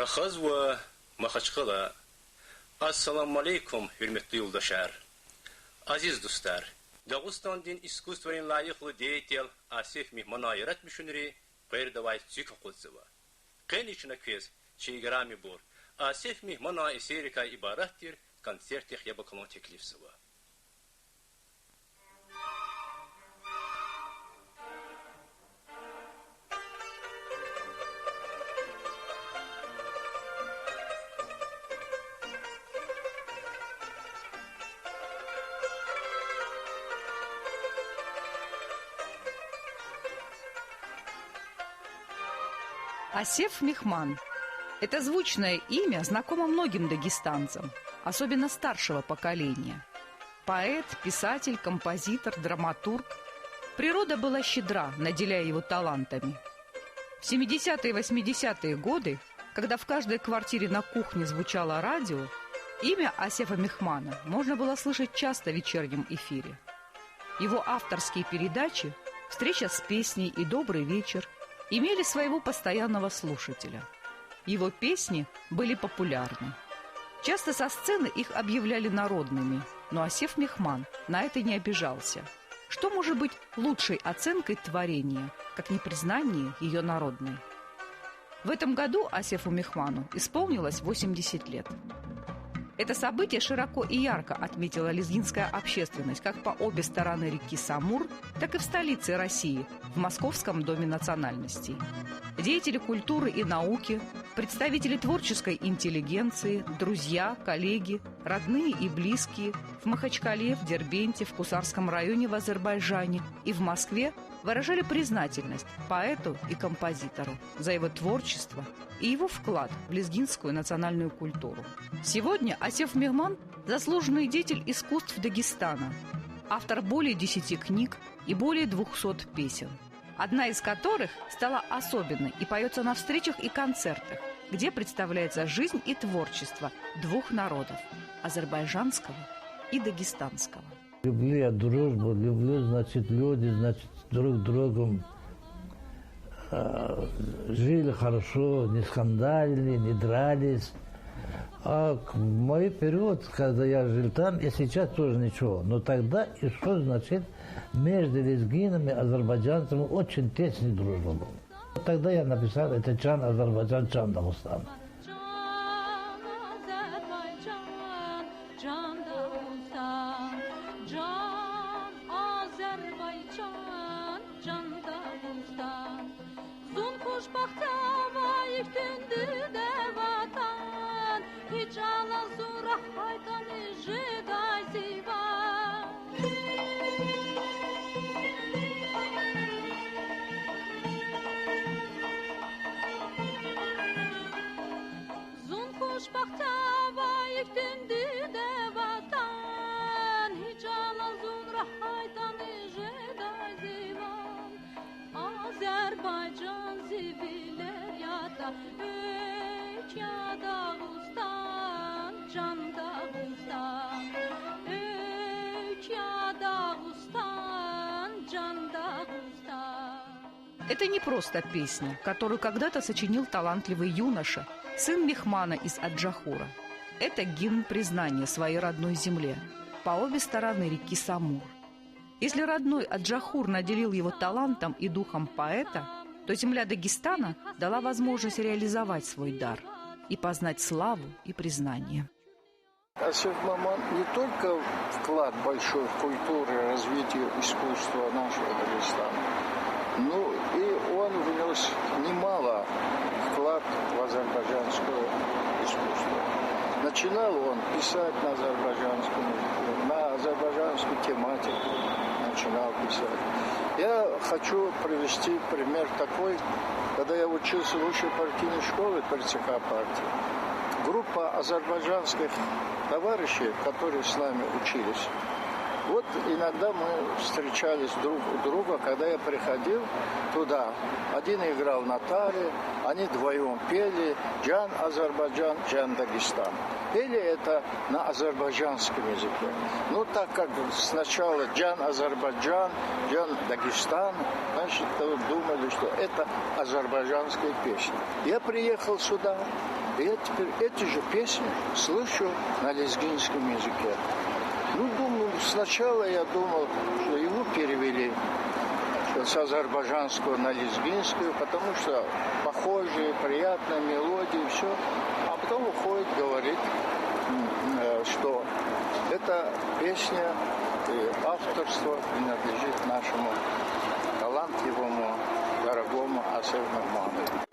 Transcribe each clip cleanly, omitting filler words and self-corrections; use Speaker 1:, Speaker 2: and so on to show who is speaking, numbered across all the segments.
Speaker 1: Рахазва Махачкала. Ассаламу алейкум, hürmetli yoldaşlar. Aziz dostlar, Dağıstan'ın искусственный layıklı деятель Асеф Михманайрат мишунери передавай цик окулзыва. Кен içine kez çeygrami bor. Асеф Михмана эсерика ибараттир концертих ябакалон теклифсыва.
Speaker 2: Асеф Михман. Это звучное имя знакомо многим дагестанцам, особенно старшего поколения. Поэт, писатель, композитор, драматург. Природа была щедра, наделяя его талантами. В 70-е и 80-е годы, когда в каждой квартире на кухне звучало радио, имя Асефа Михмана можно было слышать часто в вечернем эфире. Его авторские передачи «Встреча с песней» и «Добрый вечер» имели своего постоянного слушателя. Его песни были популярны. Часто со сцены их объявляли народными, но Асеф Михман на это не обижался. Что может быть лучшей оценкой творения, как непризнание ее народной? В этом году Асефу Михману исполнилось 80 лет. Это событие широко и ярко отметила лезгинская общественность как по обе стороны реки Самур, так и в столице России, в Московском доме национальностей. Деятели культуры и науки, представители творческой интеллигенции, друзья, коллеги, родные и близкие в Махачкале, в Дербенте, в Кусарском районе в Азербайджане и в Москве выражали признательность поэту и композитору за его творчество и его вклад в лезгинскую национальную культуру. Сегодня Асеф Михман – заслуженный деятель искусств Дагестана, автор более 10 книг и более 200 песен, одна из которых стала особенной и поется на встречах и концертах, где представляется жизнь и творчество двух народов – азербайджанского и дагестанского.
Speaker 3: Люблю я дружбу, люблю, значит, люди, значит, друг другом жили хорошо, не скандалили, не дрались. А в мой период, когда я жил там, и сейчас тоже ничего. Но тогда и что значит, между лезгинами, азербайджанцами очень тесная дружба была. Тогда я написал это «Чан Азербайджан, Чан Дагестан».
Speaker 2: Это не просто песня, которую когда-то сочинил талантливый юноша, сын Михмана из Аджахура. Это гимн признания своей родной земле по обе стороны реки Самур. Если родной Аджахур наделил его талантом и духом поэта, то земля Дагестана дала возможность реализовать свой дар и познать славу и признание.
Speaker 4: Асеф Михман не только вклад большой в культуру и развитие искусства нашего Дагестана, но и он внес немало вклад в азербайджанское искусство. Начинал он писать на азербайджанскую тематику, начинал писать. Я хочу привести пример такой, когда я учился в высшей партийной школе при ЦК партии. Группа азербайджанских товарищей, которые с нами учились, вот иногда мы встречались друг у друга, когда я приходил туда. Один играл на таре, они вдвоем пели «Джан Азербайджан, Джан Дагестан». Пели это на азербайджанском языке. Ну, так как сначала «Джан Азербайджан, Джан Дагестан», значит, думали, что это азербайджанская песня. Я приехал сюда, И я теперь эти же песни слышу на лезгинском языке. Ну, думаю, сначала я думал, что его перевели с азербайджанского на лезгинскую, потому что похожие, приятные мелодии, все. А потом уходит, говорит, что эта песня и авторство принадлежит нашему талантливому, дорогому Асефу Михману.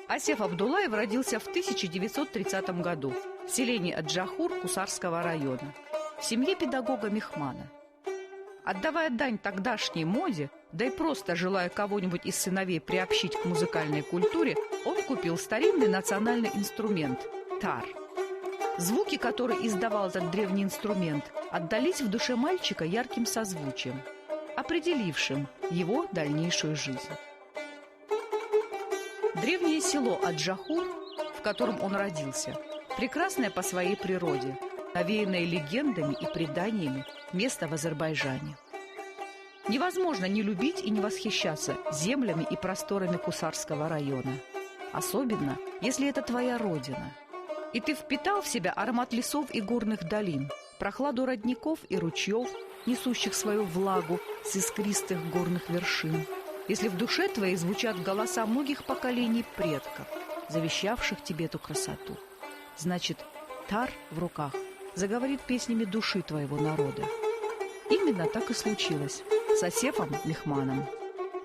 Speaker 2: Асеф Абдуллаев родился в 1930 году в селении Аджахур Кусарского района, в семье педагога Михмана. Отдавая дань тогдашней моде, да и просто желая кого-нибудь из сыновей приобщить к музыкальной культуре, он купил старинный национальный инструмент – тар. Звуки, которые издавал этот древний инструмент, отдались в душе мальчика ярким созвучием, определившим его дальнейшую жизнь. Древнее село Аджахур, в котором он родился, прекрасное по своей природе, навеянное легендами и преданиями место в Азербайджане. Невозможно не любить и не восхищаться землями и просторами Кусарского района, особенно если это твоя родина. И ты впитал в себя аромат лесов и горных долин, прохладу родников и ручьев, несущих свою влагу с искристых горных вершин. Если в душе твоей звучат голоса многих поколений предков, завещавших тебе эту красоту, значит, тар в руках заговорит песнями души твоего народа. Именно так и случилось с Асефом Михманом.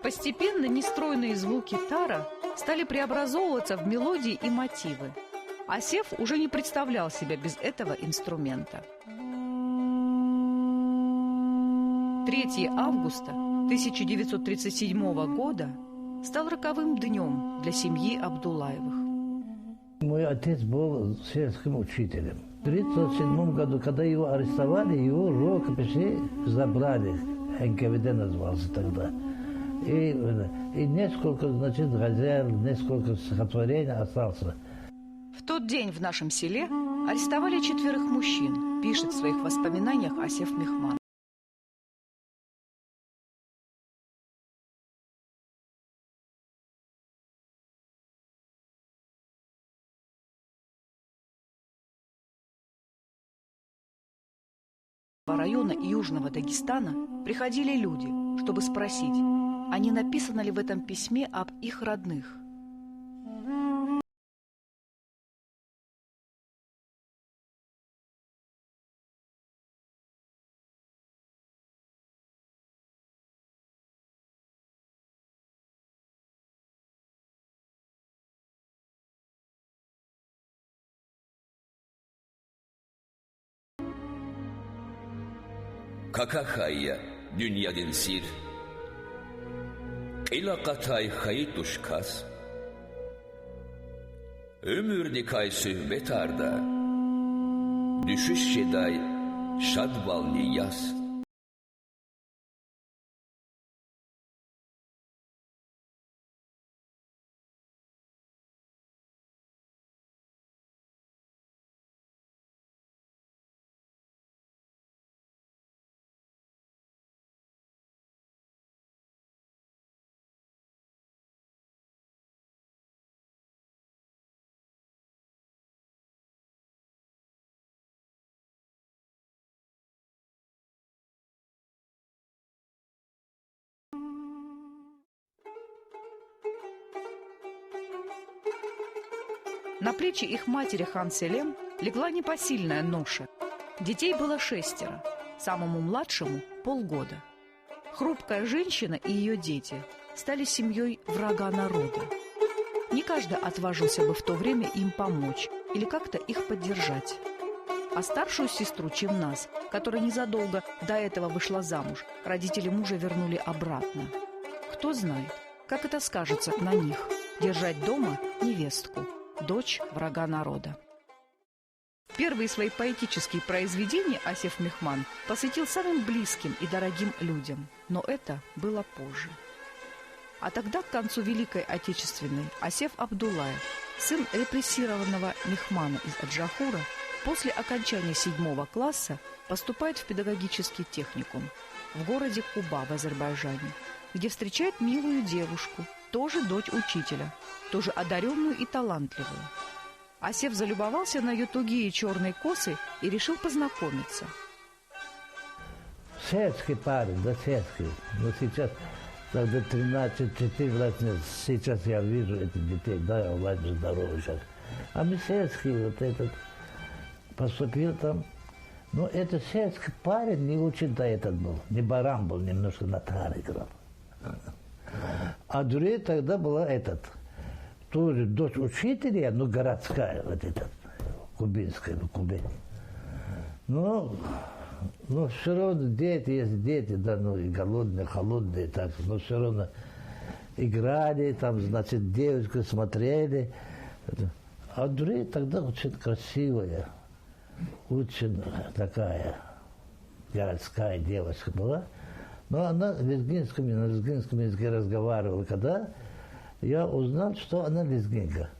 Speaker 2: Постепенно нестройные звуки тара стали преобразовываться в мелодии и мотивы. Асеф уже не представлял себя без этого инструмента. 3 августа 1937 года стал роковым днем для семьи Абдуллаевых.
Speaker 3: Мой отец был сельским учителем. В 1937 году, когда его арестовали, его рукописи забрали. НКВД назывался тогда. И несколько, значит, газет, несколько стихотворений осталось.
Speaker 2: В тот день в нашем селе арестовали 4 мужчин, пишет в своих воспоминаниях Асеф Михман. Района Южного Дагестана приходили люди, чтобы спросить, а не написано ли в этом письме об их родных.
Speaker 5: Kakakaya dünyadın sir, ilaqatay xayit uşkas, ömürdikay sühbet arda, düşüş şeday şadvalni yas.
Speaker 2: На плечи их матери Хан Селем легла непосильная ноша. Детей было 6, самому младшему – полгода. Хрупкая женщина и ее дети стали семьей врага народа. Не каждый отважился бы в то время им помочь или как-то их поддержать. А старшую сестру Чимназ, которая незадолго до этого вышла замуж, родители мужа вернули обратно. Кто знает, как это скажется на них – держать дома невестку, дочь врага народа. Первые свои поэтические произведения Асеф Михман посвятил самым близким и дорогим людям, но это было позже. А тогда, к концу Великой Отечественной, Асеф Абдуллаев, сын репрессированного Михмана из Аджахура, после окончания 7 класса поступает в педагогический техникум в городе Куба в Азербайджане, где встречает милую девушку тоже дочь учителя, тоже одаренную и талантливую. Асеф залюбовался на ее тугие черные косы и решил познакомиться.
Speaker 3: Светский парень, да, светский. Но сейчас, тогда 13-14 лет, сейчас я вижу этих детей, да, я ладно, здоровый сейчас. А мы светский, вот этот, поступил там. Но этот светский парень не очень-то этот был, не баран был, немножко на тар играл. А другая тогда была этот, тоже дочь учителя, но городская, вот эта, кубинская, в Кубе. Но все равно дети есть дети, да, ну и голодные, холодные, так, но все равно играли, там, значит, девочку смотрели. А другая тогда очень красивая, очень такая городская девочка была. Но она на лезгинском языке разговаривала. Когда я узнал, что она лезгинка.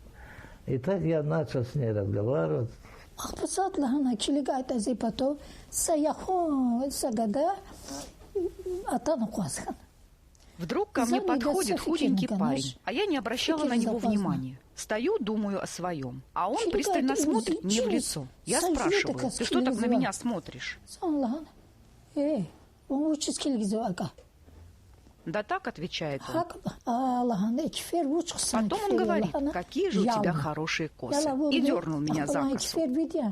Speaker 3: И так я начал с ней разговаривать.
Speaker 2: Вдруг ко мне подходит худенький парень, а я не обращала на него внимания. Стою, думаю о своем, а он пристально смотрит мне в лицо. Я спрашиваю: ты что так на меня смотришь? Да так, отвечает он. Потом он говорит: какие же у тебя хорошие косы. И дернул меня за косу.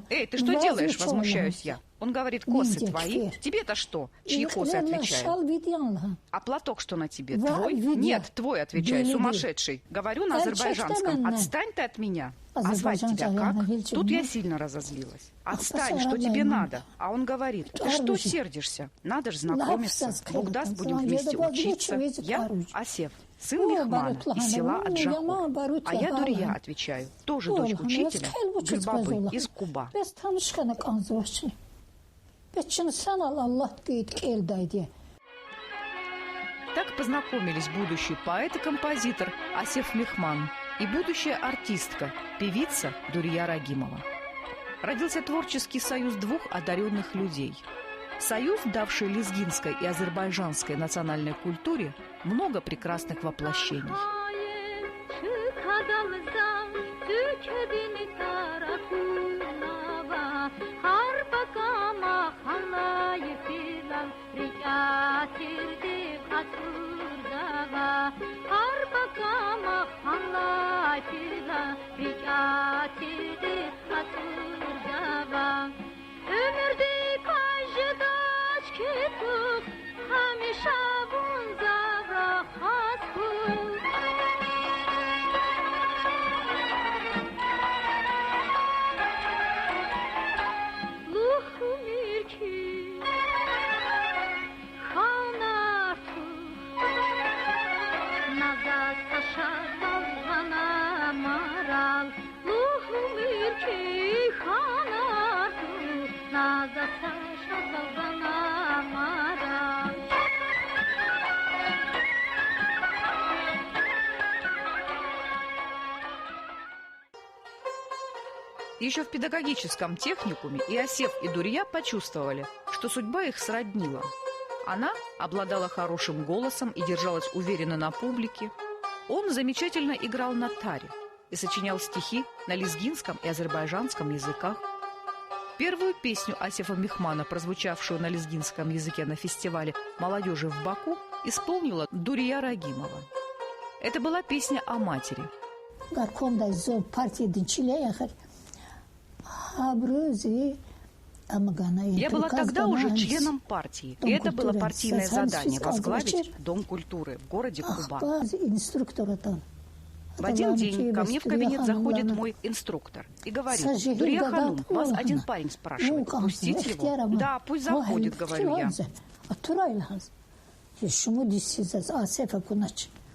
Speaker 2: Эй, ты что делаешь, возмущаюсь я. Он говорит: косы твои? Тебе-то что? Чьи косы, отвечаю. А платок что на тебе? Твой? Нет, твой, отвечаю, сумасшедший. Говорю на азербайджанском: отстань ты от меня. А звать тебя как? Тут я сильно разозлилась. Отстань, что тебе надо? А он говорит: ты что сердишься? Надо же знакомиться. Бог даст, будем вместе учиться. Я Асеф, сын Мехмана из села Аджахур. А я Дурия, отвечаю, тоже дочь учителя Гульбабы из Куба. Так познакомились будущий поэт и композитор Асеф Мехман и будущая артистка, певица Дурия Рагимова. Родился творческий союз двух одаренных людей. Союз, давший лезгинской и азербайджанской национальной культуре много прекрасных воплощений. Еще в педагогическом техникуме и Асеф, и Дурия почувствовали, что судьба их сроднила. Она обладала хорошим голосом и держалась уверенно на публике. Он замечательно играл на таре и сочинял стихи на лезгинском и азербайджанском языках. Первую песню Асефа Мехмана, прозвучавшую на лезгинском языке на фестивале молодежи в Баку, исполнила Дурия Рагимова. Это была песня о матери. Я была тогда уже членом партии, и это было партийное задание – возглавить Дом культуры в городе Куба. В один день ко мне в кабинет заходит мой инструктор и говорит: Дурия Ханум, вас один парень спрашивает, пустить его? Да, пусть заходит, говорю я.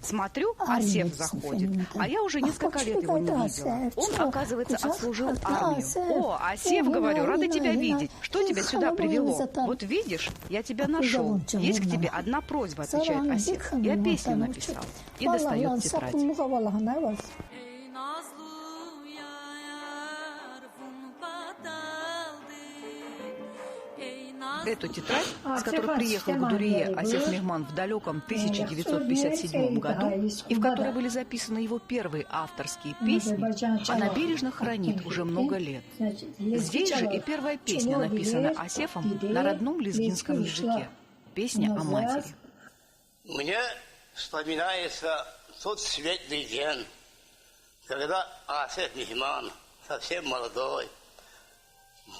Speaker 2: Смотрю, Асеф заходит, а я уже несколько лет его не видела. Он, оказывается, отслужил армию. О, Асеф, говорю, рада тебя видеть. Что тебя сюда привело? Вот видишь, я тебя нашел. Есть к тебе одна просьба, отвечает Асеф. Я песню написал. И достает тетрадь. Эту тетрадь, с которой приехал в Гудурье Асеф Мехман в далеком 1957 году, и в которой были записаны его первые авторские песни, она бережно хранит уже много лет. Здесь же и первая песня, написанная Асефом на родном лезгинском языке. Песня о матери.
Speaker 6: Мне вспоминается тот светлый день, когда Асеф Мехман, совсем молодой,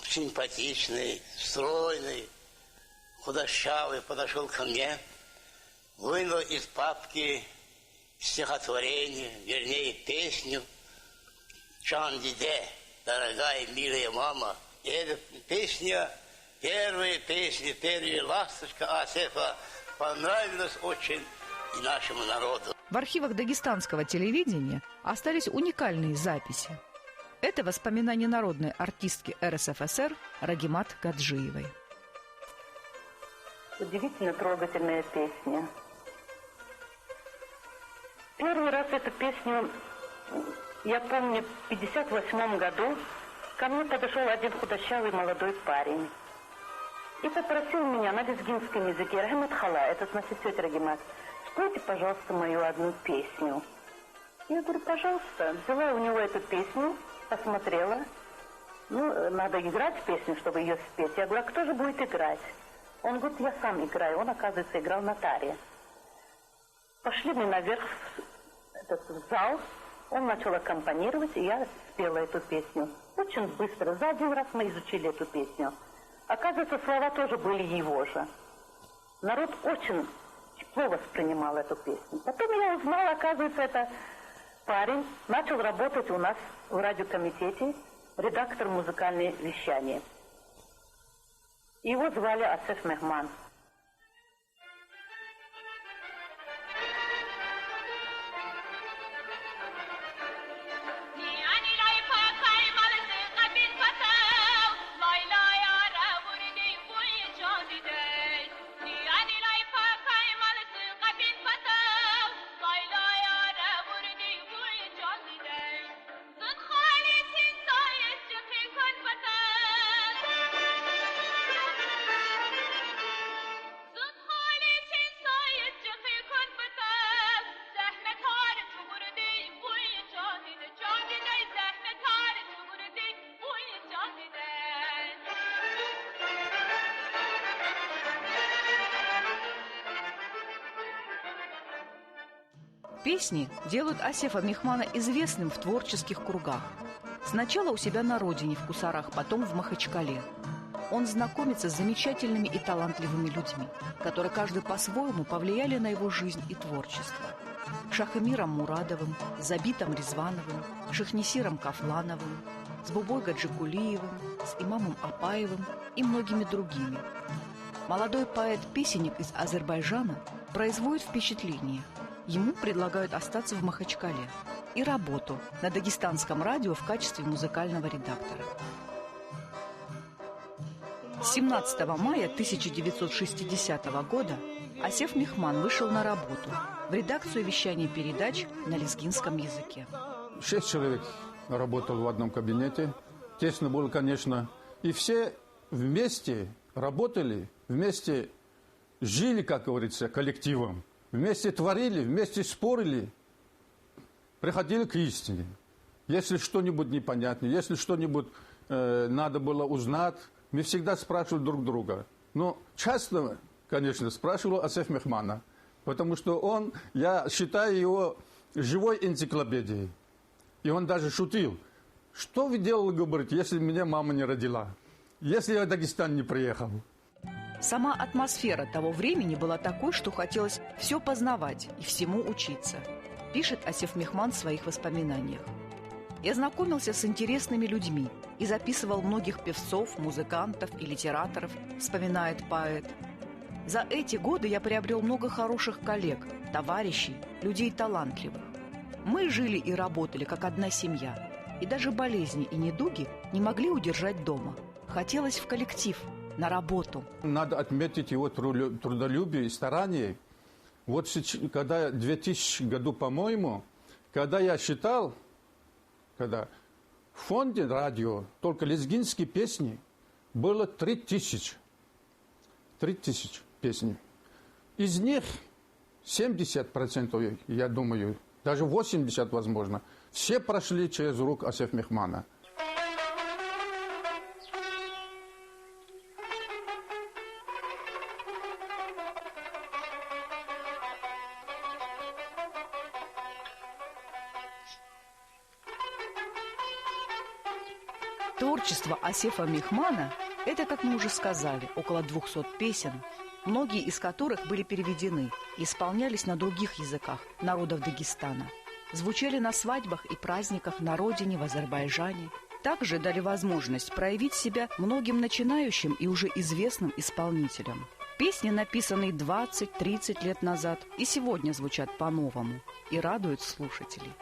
Speaker 6: симпатичный, стройный, худощавый, подошел ко мне, вынул из папки стихотворение, вернее, песню «Чан Диде», дорогая, милая мама. И эта песня, первая ласточка Асефа, понравилась очень и нашему народу.
Speaker 2: В архивах дагестанского телевидения остались уникальные записи. Это воспоминания народной артистки РСФСР Рагимат Гаджиевой.
Speaker 7: Удивительно трогательная песня. Первый раз эту песню, я помню, в 1958 году ко мне подошел один худощавый молодой парень и попросил меня на лезгинском языке: «Рахмат хала», это значит «тетя Рагимат, спойте, пожалуйста, мою одну песню». Я говорю: «Пожалуйста». Взяла у него эту песню, посмотрела. Ну, надо играть песню, чтобы ее спеть. Я говорю: «А кто же будет играть?» Он говорит: «Я сам играю». Он, оказывается, играл на таре. Пошли мы наверх в зал. Он начал аккомпанировать, и я спела эту песню. Очень быстро. За один раз мы изучили эту песню. Оказывается, слова тоже были его же. Народ очень тепло воспринимал эту песню. Потом я узнала, оказывается, это парень начал работать у нас в радиокомитете, редактор музыкального вещания. Его звали Асеф Мехман.
Speaker 2: Песни делают Асефа Мехмана известным в творческих кругах. Сначала у себя на родине, в Кусарах, потом в Махачкале. Он знакомится с замечательными и талантливыми людьми, которые каждый по-своему повлияли на его жизнь и творчество. Шахэмиром Мурадовым, Забитом Резвановым, Шахнисиром Кафлановым, с Бубой Гаджикулиевым, с имамом Апаевым и многими другими. Молодой поэт-песенник из Азербайджана производит впечатление. Ему предлагают остаться в Махачкале и работу на дагестанском радио в качестве музыкального редактора. 17 мая 1960 года Асеф Мехман вышел на работу в редакцию вещания передач на лезгинском языке.
Speaker 8: 6 человек работал в одном кабинете. Тесно было, конечно. И все вместе работали, вместе жили, как говорится, коллективом. Вместе творили, вместе спорили, приходили к истине. Если что-нибудь непонятно, если что-нибудь надо было узнать, мы всегда спрашивали друг друга. Но часто, конечно, спрашивал Асеф Мехмана, потому что он, я считаю его живой энциклопедией. И он даже шутил: что вы делали, говорит, если меня мама не родила, если я в Дагестан не приехал.
Speaker 2: Сама атмосфера того времени была такой, что хотелось все познавать и всему учиться, пишет Асеф Мехман в своих воспоминаниях. Я знакомился с интересными людьми и записывал многих певцов, музыкантов и литераторов, вспоминает поэт. За эти годы я приобрел много хороших коллег, товарищей, людей талантливых. Мы жили и работали как одна семья, и даже болезни и недуги не могли удержать дома. Хотелось в коллектив, на работу. Надо отметить его трудолюбие и старание.
Speaker 8: Вот когда в 2000 году, по-моему, когда я считал, когда в фонде радио только лезгинские песни было 3000. 3000 песен. Из них 70%, я думаю, даже 80% возможно, все прошли через рук Асеф Мехмана.
Speaker 2: Творчество Асефа Мехмана – это, как мы уже сказали, около 200 песен, многие из которых были переведены и исполнялись на других языках народов Дагестана. Звучали на свадьбах и праздниках на родине, в Азербайджане. Также дали возможность проявить себя многим начинающим и уже известным исполнителям. Песни, написанные 20-30 лет назад, и сегодня звучат по-новому и радуют слушателей.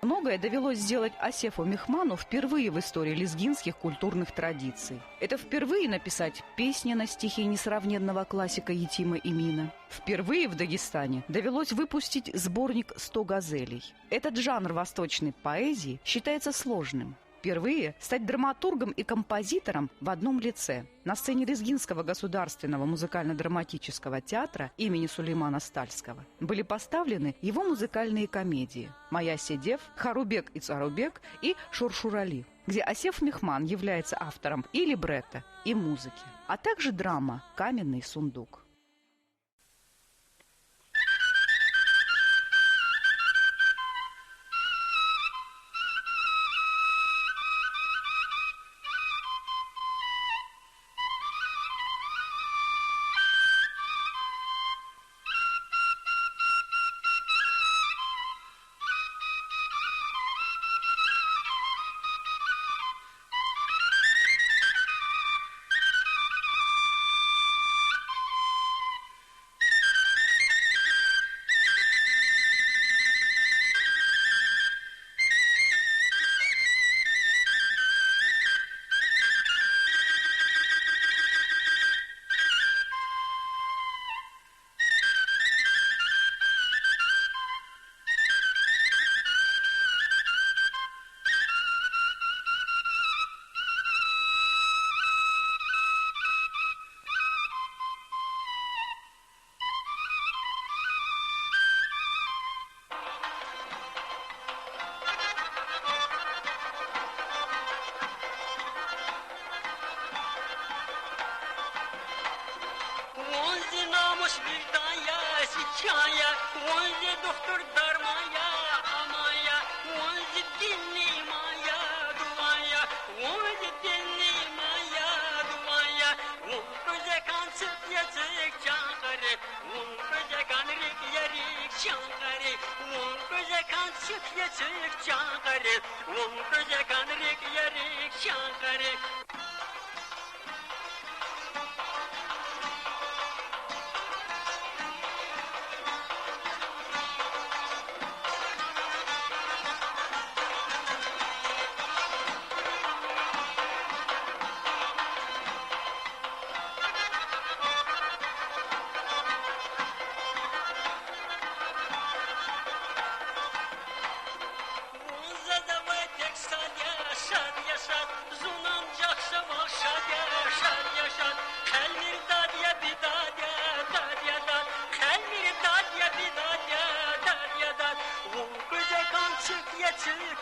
Speaker 2: Многое довелось сделать Асефу Мехману впервые в истории лезгинских культурных традиций. Это впервые написать песни на стихи несравненного классика Етима Эмина. Впервые в Дагестане довелось выпустить сборник «100 газелей». Этот жанр восточной поэзии считается сложным. Впервые стать драматургом и композитором в одном лице. На сцене Лезгинского государственного музыкально-драматического театра имени Сулеймана Стальского были поставлены его музыкальные комедии «Моя Седев», «Харубек и Царубек» и «Шуршурали», где Асеф Мехман является автором и либретто, и музыки, а также драма «Каменный сундук».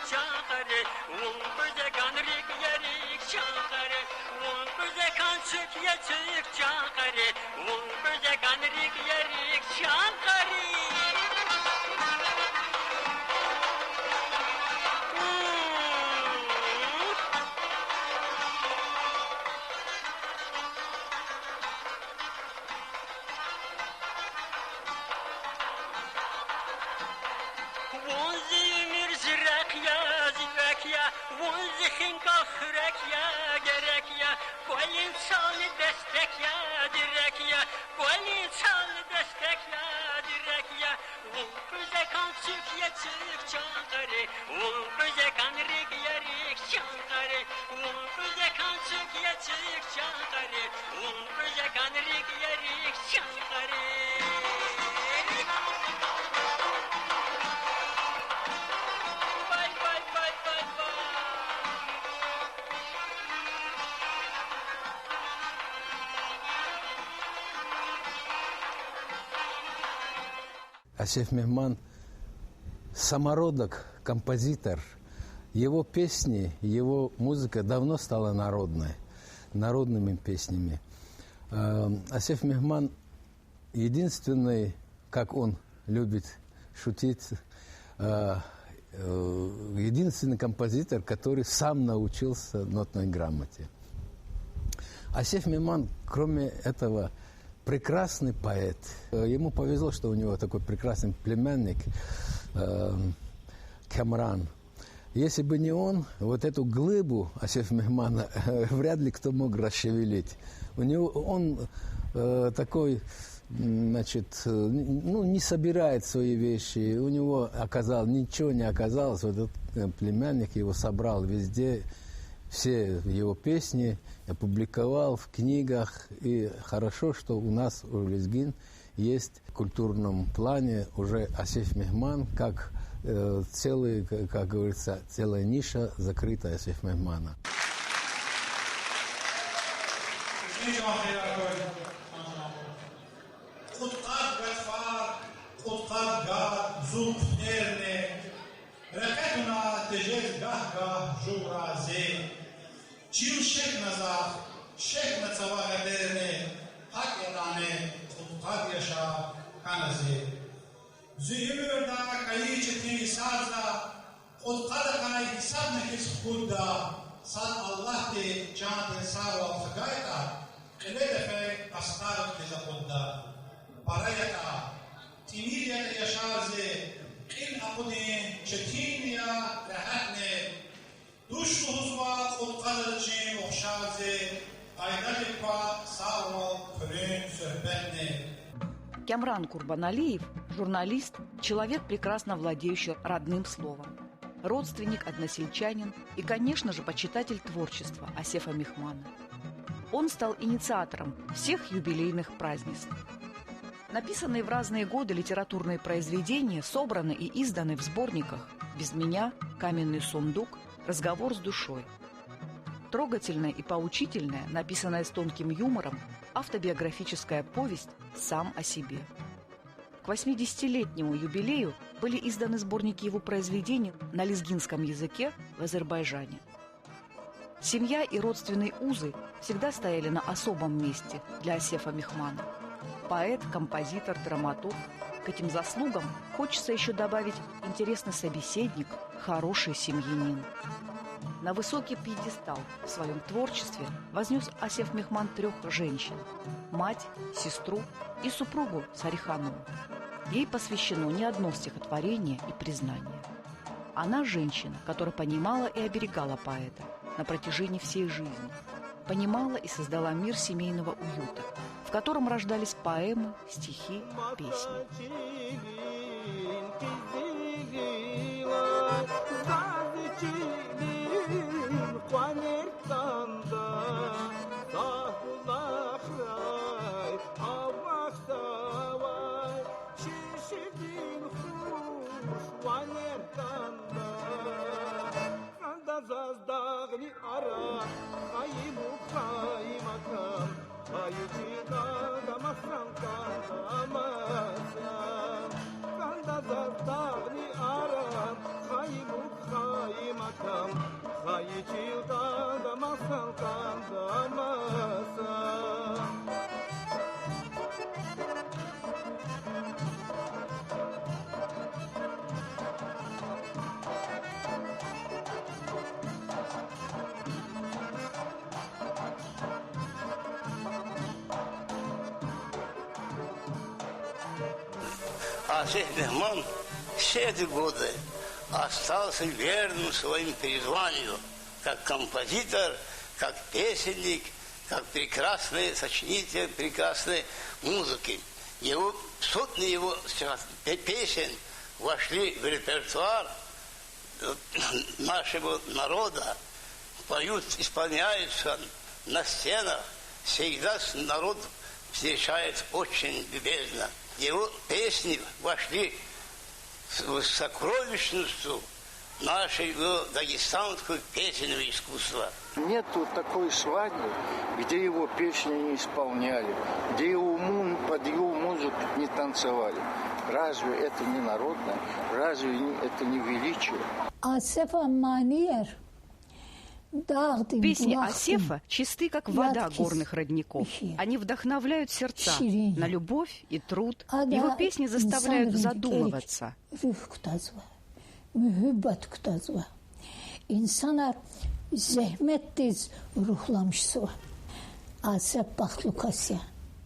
Speaker 9: çağırı un bize kanrik yerik çağırı un bize kan Türkiye çık çağırı un bize kanrik yerik çağırı
Speaker 10: Асеф Мехман – самородок, композитор. Его песни, его музыка давно стала народными песнями. Асеф Мехман – единственный, как он любит шутить, единственный композитор, который сам научился нотной грамоте. Асеф Мехман, кроме этого, прекрасный поэт. Ему повезло, что у него такой прекрасный племянник Камран. Если бы не он, вот эту глыбу Асеф Мехмана вряд ли кто мог расшевелить. Он такой, значит, не собирает свои вещи. У него ничего не оказалось. Вот этот племянник его собрал везде. Все его песни опубликовал в книгах. И хорошо, что у нас, у Лезгин, есть в культурном плане уже Асеф Мехман, как целый, как говорится, целая ниша, закрытая Асеф Мехмана.
Speaker 11: Çil şek nazaf, şek natsava ederine, hak edane, tutkad yaşa kanazi. Züyümür da kayı çetin sarza, tutkad kanay hisab nekis kudda, sad Allah de can de sarva fagayta, kile defe astar kiza kudda. Parayata, tiniyata yaşarze, in akudin çetin ya rahatne, Душу хузва уткалычи охшазе, айдалипа сарвал прын сөхбетне.
Speaker 2: Камран Курбаналиев – журналист, человек, прекрасно владеющий родным словом, родственник, односельчанин и, конечно же, почитатель творчества Асефа Мехмана. Он стал инициатором всех юбилейных празднеств. Написанные в разные годы литературные произведения собраны и изданы в сборниках «Без меня», «Каменный сундук», «Разговор с душой». Трогательная и поучительная, написанная с тонким юмором, автобиографическая повесть «Сам о себе». К 80-летнему юбилею были изданы сборники его произведений на лезгинском языке в Азербайджане. Семья и родственные узы всегда стояли на особом месте для Асефа Мехмана. Поэт, композитор, драматург. К этим заслугам хочется еще добавить интересный собеседник, хороший семьянин. На высокий пьедестал в своем творчестве вознес Асеф Мехман 3 женщин – мать, сестру и супругу Сарихану. Ей посвящено не одно стихотворение и признание. Она женщина, которая понимала и оберегала поэта на протяжении всей жизни. Понимала и создала мир семейного уюта, в котором рождались поэмы, стихи, песни.
Speaker 12: Когда заставни арам, хайму
Speaker 6: Асиф Мехман все эти годы остался верным своему призванию, как композитор, как песенник, как прекрасный сочинитель прекрасной музыки. Сотни его песен вошли в репертуар нашего народа, поют, исполняются на сценах. Всегда народ встречает очень любезно. Его песни вошли в сокровищницу нашего дагестанского песенного искусства.
Speaker 4: Нету такой свадьбы, где его песни не исполняли, где под его музыку не танцевали. Разве это не народное? Разве это не величие?
Speaker 2: Песни Асефа чисты, как вода горных родников. Они вдохновляют сердца на любовь и труд. Его песни заставляют задумываться.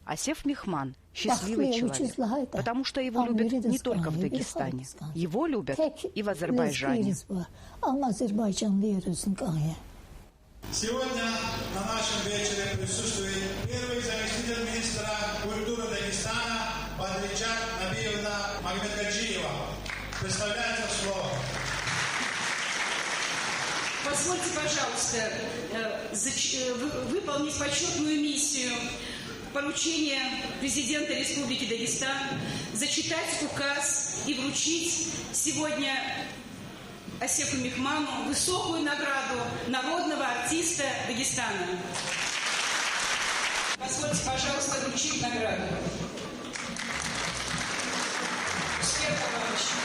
Speaker 2: Асеф Мехман – счастливый человек, потому что его любят не только в Дагестане. Его любят и в Азербайджане.
Speaker 11: Сегодня на нашем вечере присутствует первый заместитель министра культуры Дагестана Бадричат Набиевна Магомедгаджиева. Представляется слово.
Speaker 12: Позвольте, пожалуйста, выполнить почетную миссию поручения президента Республики Дагестан, зачитать указ и вручить сегодня Асефу Мехману высокую награду народного артиста Дагестана. Позвольте, пожалуйста, вручить награду. Успеха вам еще.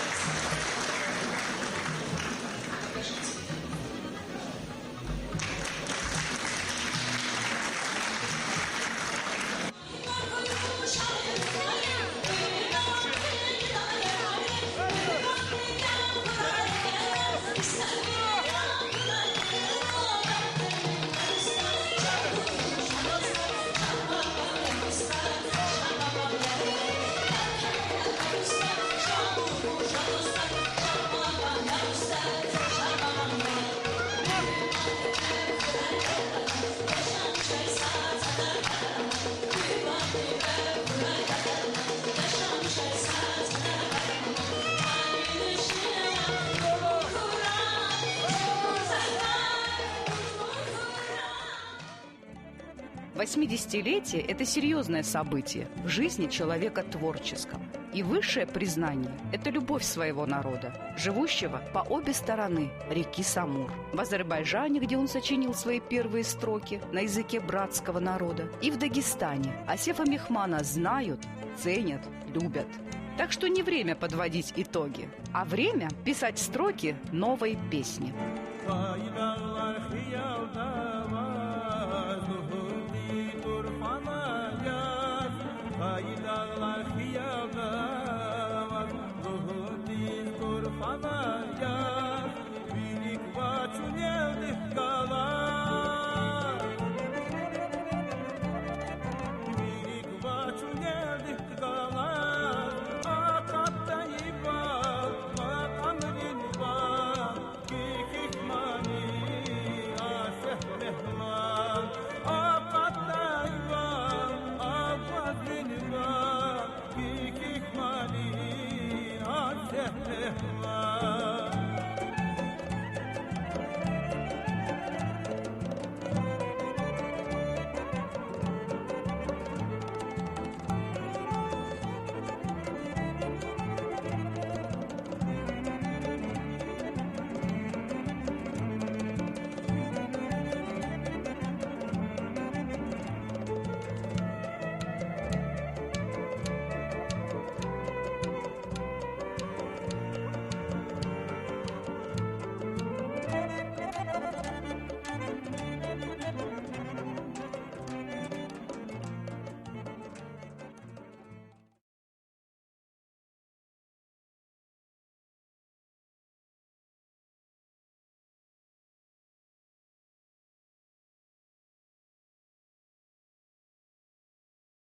Speaker 2: Восьмидесятилетие – это серьезное событие в жизни человека творческого. И высшее признание – это любовь своего народа, живущего по обе стороны реки Самур. В Азербайджане, где он сочинил свои первые строки на языке братского народа, и в Дагестане Асефа Мехмана знают, ценят, любят. Так что не время подводить итоги, а время писать строки новой песни.